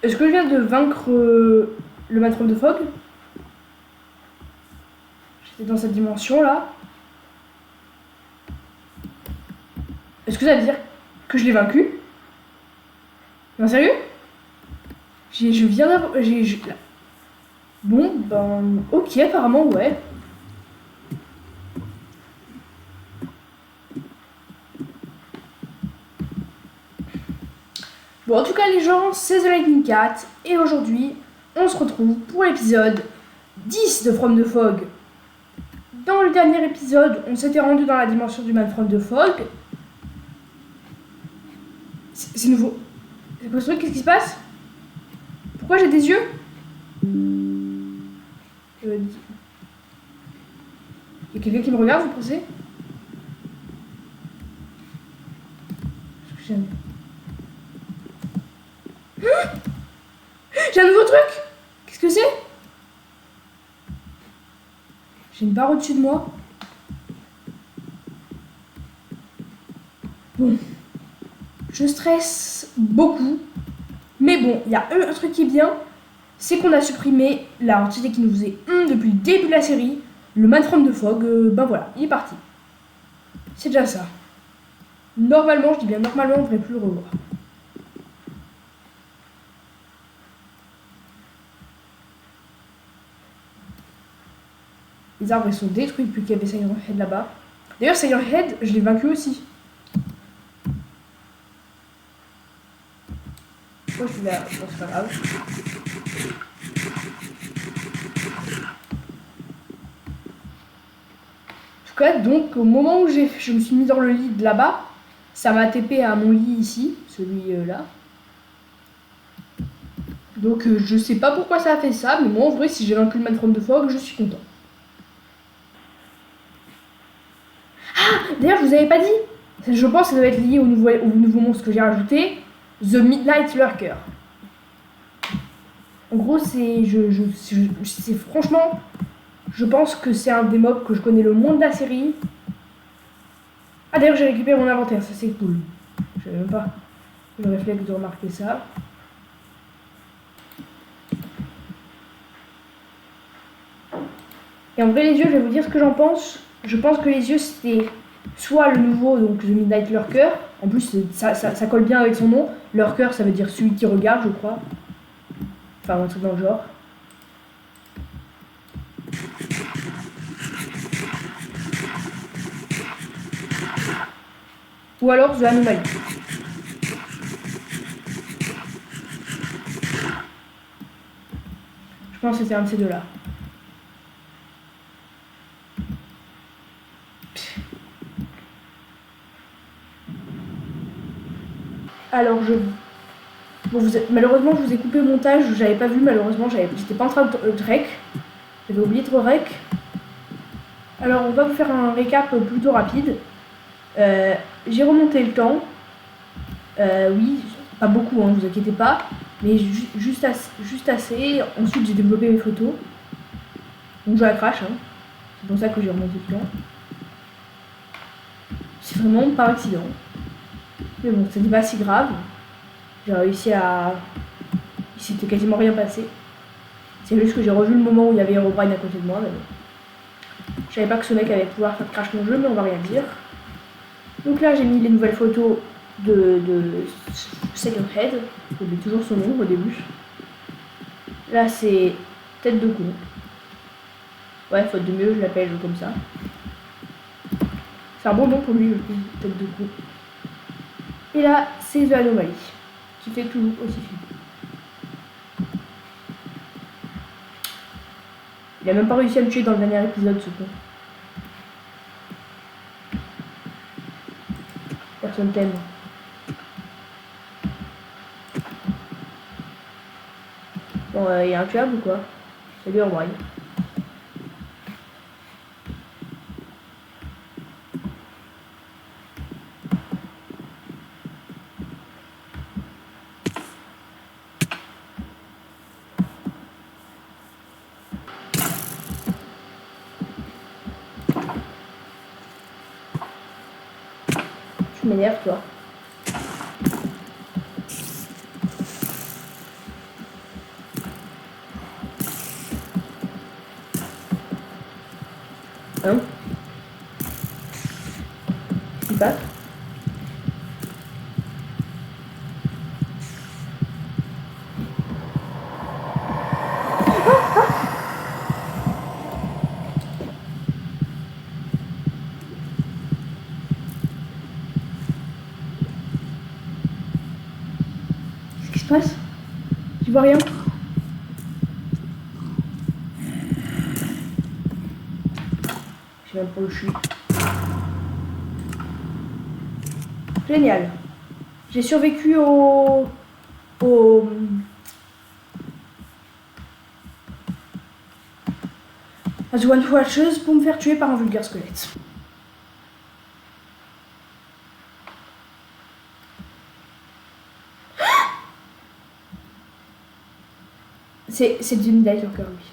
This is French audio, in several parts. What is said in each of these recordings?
Est-ce que je viens de vaincre le Matron de Fog? J'étais dans cette dimension là. Est-ce que ça veut dire que je l'ai vaincu? Non, sérieux? Je viens d'avoir. Bon, ben. Ok, apparemment, ouais. Bon, en tout cas, les gens, c'est The Lightning Cat. Et aujourd'hui, on se retrouve pour l'épisode 10 de From the Fog. Dans le dernier épisode, on s'était rendu dans la dimension du Man From the Fog. C'est nouveau. C'est quoi ce truc? Qu'est-ce qui se passe? Pourquoi j'ai des yeux? Il y a quelqu'un qui me regarde, vous pensez? J'ai un nouveau truc! Qu'est-ce que c'est? J'ai une barre au-dessus de moi. Bon. Je stresse beaucoup. Mais bon, il y a un truc qui est bien. C'est qu'on a supprimé la entité qui nous faisait depuis le début de la série. Le Man from the Fog. Ben voilà, il est parti. C'est déjà ça. Normalement, je dis bien normalement, on ne devrait plus le revoir. Les arbres ils sont détruits depuis qu'il y avait Silent Head là-bas. D'ailleurs, Silent Head, je l'ai vaincu aussi. Pourquoi je suis là? Bon, c'est pas grave. En tout cas, donc, au moment où je me suis mis dans le lit de là-bas, ça m'a TP à mon lit ici, celui-là. Donc, je sais pas pourquoi ça a fait ça, mais moi, en vrai, si j'ai vaincu le Man from the Fog, je suis content. D'ailleurs, je vous avais pas dit, je pense que ça doit être lié au nouveau monstre que j'ai rajouté, The Midnight Lurker. En gros, c'est franchement, je pense que c'est un des mobs que je connais le moins de la série. Ah, d'ailleurs, j'ai récupéré mon inventaire, ça c'est cool. Je savais même pas le réflexe de remarquer ça. Et en vrai, les yeux, je vais vous dire ce que j'en pense. Je pense que les yeux, c'était soit le nouveau, donc The Midnight Lurker. En plus, ça colle bien avec son nom. Lurker, ça veut dire celui qui regarde, je crois. Enfin, un truc dans le genre. Ou alors The Anomaly. Je pense que c'était un de ces deux-là. Alors, bon, malheureusement, je vous ai coupé le montage, j'avais pas vu, malheureusement, j'étais pas en train de rec. J'avais oublié de rec. Alors, on va vous faire un récap plutôt rapide. J'ai remonté le temps. Oui, pas beaucoup, hein, vous inquiétez pas. Mais juste assez. Ensuite, j'ai développé mes photos. Donc, je la crache. Hein. C'est pour ça que j'ai remonté le temps. C'est vraiment par accident. Mais bon, c'était pas si grave. J'ai réussi à... Il s'était quasiment rien passé. C'est juste que j'ai revu le moment où il y avait Herobrine à côté de moi. Mais bon. Je savais pas que ce mec allait pouvoir faire crash mon jeu, mais on va rien dire. Donc là, j'ai mis les nouvelles photos de Silent Head. J'oublie toujours son nom au début. Là, c'est tête de con. Ouais, faute de mieux, je l'appelle comme ça. C'est un bon nom pour lui, tête de con. Et là, c'est The Anomaly, qui fait tout aussi flipper. Il a même pas réussi à me tuer dans le dernier épisode, ce con. Personne t'aime. Bon, y a un tuable ou quoi? Salut Herobrine. Tu m'énerves, toi. Hein? Qu'est-ce qui se passe? Qu'est-ce qui se passe? Tu vois rien? Je sais même pas où je suis. Génial. J'ai survécu à The One Watchers pour me faire tuer par un vulgaire squelette. C'est du médaille sur cœur, lui.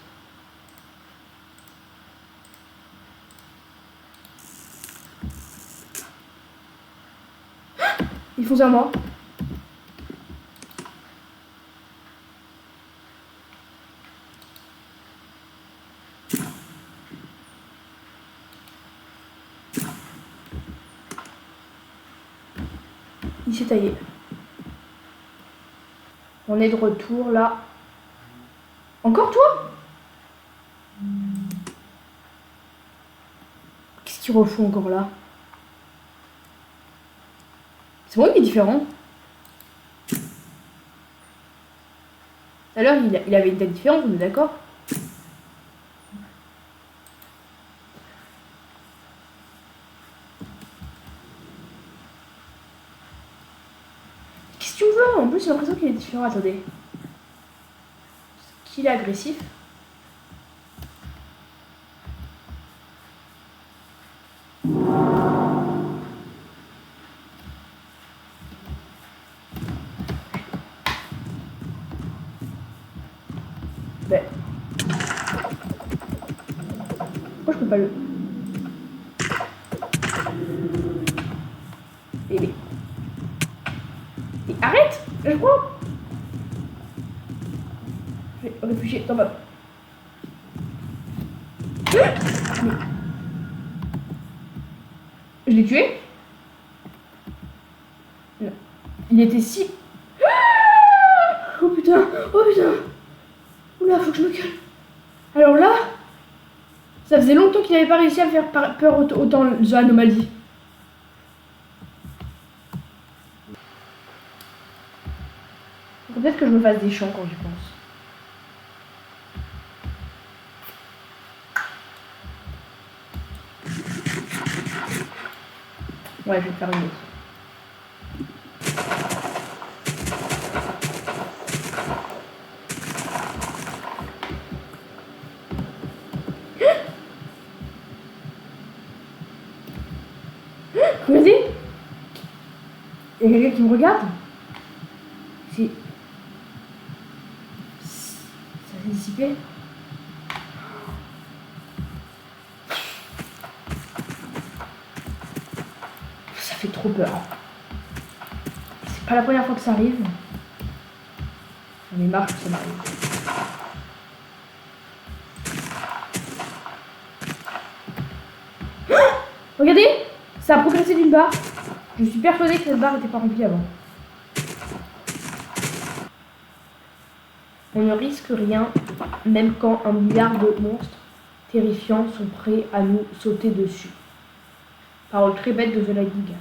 Ils font ça à moi. Il s'est taillé. On est de retour là. Encore toi? Qu'est-ce qu'ils refont encore là? C'est moi qui est différent. Tout à l'heure, il avait une tête différente, on est d'accord? Qu'est-ce que tu veux? En plus, j'ai l'impression qu'il est différent. Attendez. Est-ce qu'il est agressif? Ben. Pourquoi je peux pas le... Mais arrête! Je crois! Je vais réfugier dans ma... Mais... Je l'ai tué? Non. Il était si... Oh putain! Oh putain! Oula, faut que je me calme. Alors là, ça faisait longtemps qu'il n'avait pas réussi à me faire peur autant The Anomaly. Peut-être que je me fasse des chants quand j'y pense. Ouais, je vais faire une autre. Regardez! Il y a quelqu'un qui me regarde. C'est... Ça s'est dissipé. Ça fait trop peur. C'est pas la première fois que ça arrive. J'en ai marre que ça m'arrive. Regardez! Ça a progressé d'une barre. Je suis persuadée que cette barre n'était pas remplie avant. On ne risque rien, même quand un milliard de monstres terrifiants sont prêts à nous sauter dessus. Parole très bête de The Lady Gat.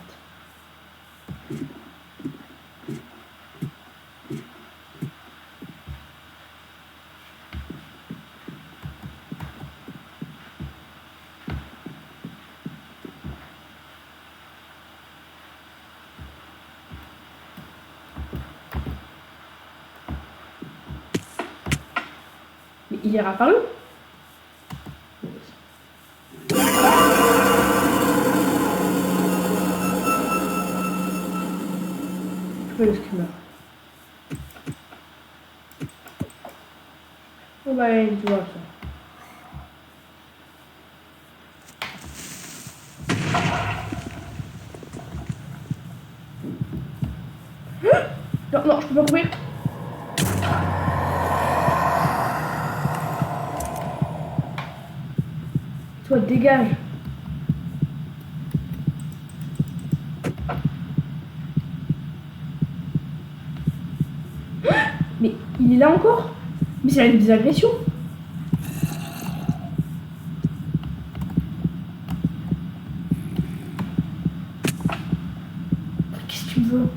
Mais il est réapparu. Je veux le screamer. Oh bah il doit ça. Non, non, je peux pas courir. Toi, dégage. Mais il est là encore? Mais c'est des agressions. Qu'est-ce que tu veux?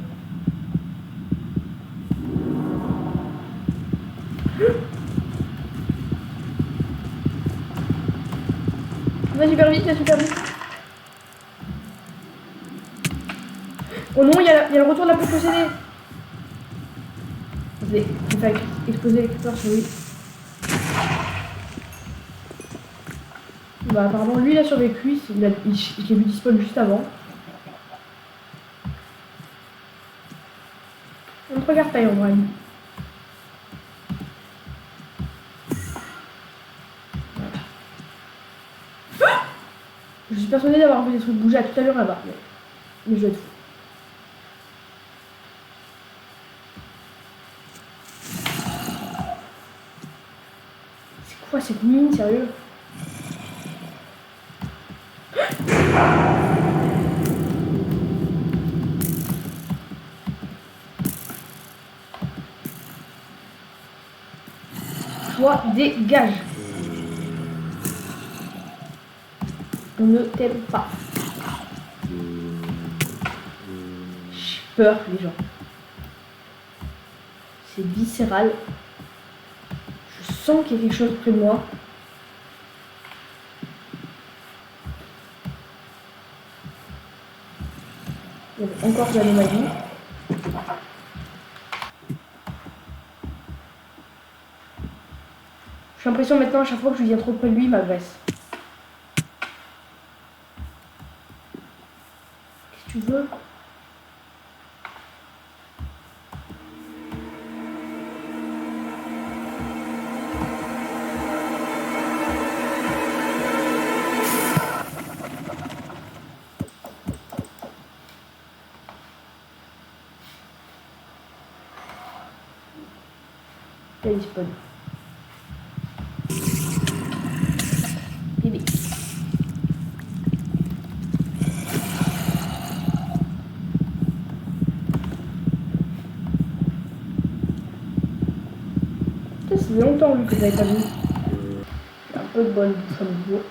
Va super vite, va super vite. Oh non, il y a le retour de la pompe possédée. Attendez, je vais faire exploser l'écouteur sur lui. Bah apparemment lui il a survécu, j'ai vu dispone juste avant. On ne te regarde pas, Brian. Je suis persuadée d'avoir vu des trucs bouger à tout à l'heure là-bas, mais je vais être fou. C'est quoi cette mine, sérieux? Toi, dégage. On ne t'aime pas. J'ai peur, les gens. C'est viscéral. Je sens qu'il y a quelque chose près de moi. Il y a encore de l'anomalie. J'ai l'impression maintenant, à chaque fois que je viens trop près de lui, il m'agresse. Qu'est-ce que tu veux? Là, il spawn. Bébé. Ça fait longtemps lui que j'avais pas vu. J'ai un peu de bonne bouche à nouveau.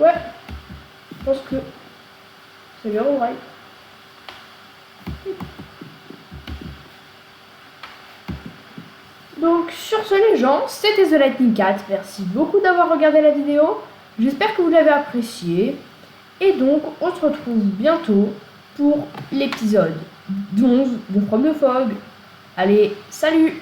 Ouais, je pense que c'est bien au right. Donc sur ce les gens, c'était The Lightning Cat. Merci beaucoup d'avoir regardé la vidéo. J'espère que vous l'avez apprécié. Et donc on se retrouve bientôt pour l'épisode 11 de From the Fog. Allez, salut!